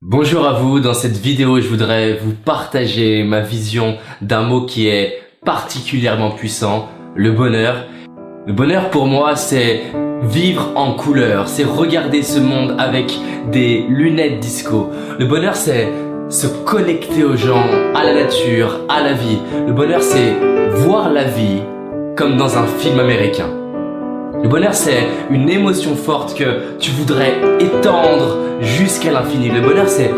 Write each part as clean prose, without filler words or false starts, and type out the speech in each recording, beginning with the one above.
Bonjour à vous, dans cette vidéo je voudrais vous partager ma vision d'un mot qui est particulièrement puissant, le bonheur. Le bonheur pour moi c'est vivre en couleur, c'est regarder ce monde avec des lunettes disco. Le bonheur c'est se connecter aux gens, à la nature, à la vie. Le bonheur c'est voir la vie comme dans un film américain. Le bonheur c'est une émotion forte que tu voudrais étendre jusqu'à l'infini. Le bonheur c'est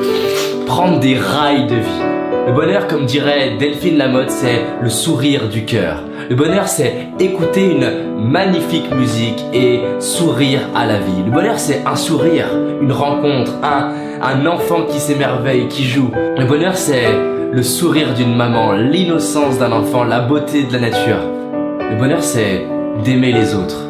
prendre des rails de vie. Le bonheur, comme dirait Delphine Lamotte, c'est le sourire du cœur. Le bonheur c'est écouter une magnifique musique et sourire à la vie. Le bonheur c'est un sourire, une rencontre, un enfant qui s'émerveille, qui joue. Le bonheur c'est le sourire d'une maman, l'innocence d'un enfant, la beauté de la nature. Le bonheur c'est d'aimer les autres.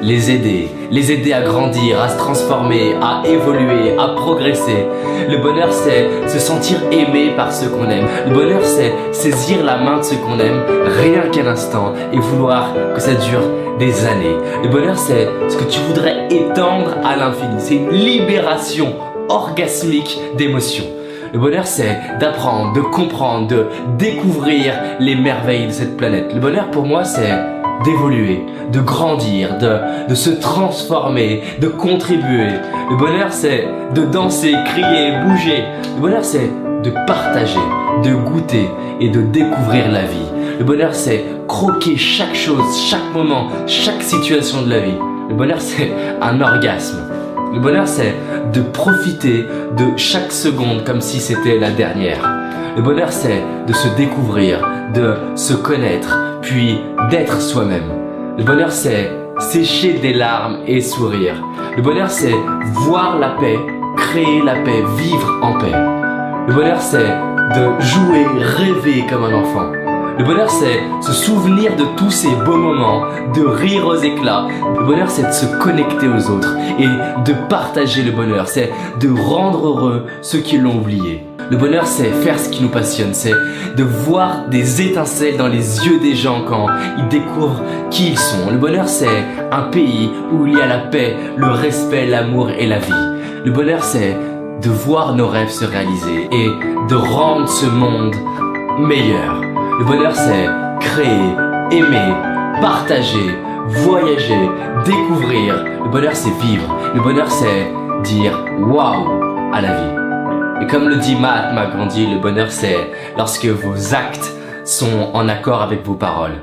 Les aider à grandir, à se transformer, à évoluer, à progresser. Le bonheur c'est se sentir aimé par ceux qu'on aime. Le bonheur c'est saisir la main de ceux qu'on aime rien qu'un instant et vouloir que ça dure des années. Le bonheur c'est ce que tu voudrais étendre à l'infini. C'est une libération orgasmique d'émotions. Le bonheur c'est d'apprendre, de comprendre, de découvrir les merveilles de cette planète. Le bonheur pour moi c'est d'évoluer, de grandir, de se transformer, de contribuer. Le bonheur c'est de danser, crier, bouger. Le bonheur c'est de partager, de goûter et de découvrir la vie. Le bonheur c'est croquer chaque chose, chaque moment, chaque situation de la vie. Le bonheur c'est un orgasme. Le bonheur c'est de profiter de chaque seconde comme si c'était la dernière. Le bonheur c'est de se découvrir, de se connaître, puis d'être soi-même. Le bonheur c'est sécher des larmes et sourire. Le bonheur c'est voir la paix, créer la paix, vivre en paix. Le bonheur c'est de jouer, rêver comme un enfant. Le bonheur c'est se souvenir de tous ces beaux moments, de rire aux éclats. Le bonheur c'est de se connecter aux autres et de partager le bonheur. C'est de rendre heureux ceux qui l'ont oublié. Le bonheur c'est faire ce qui nous passionne, c'est de voir des étincelles dans les yeux des gens quand ils découvrent qui ils sont. Le bonheur c'est un pays où il y a la paix, le respect, l'amour et la vie. Le bonheur c'est de voir nos rêves se réaliser et de rendre ce monde meilleur. Le bonheur c'est créer, aimer, partager, voyager, découvrir. Le bonheur c'est vivre. Le bonheur c'est dire waouh à la vie. Et comme le dit Mahatma Gandhi, le bonheur c'est lorsque vos actes sont en accord avec vos paroles.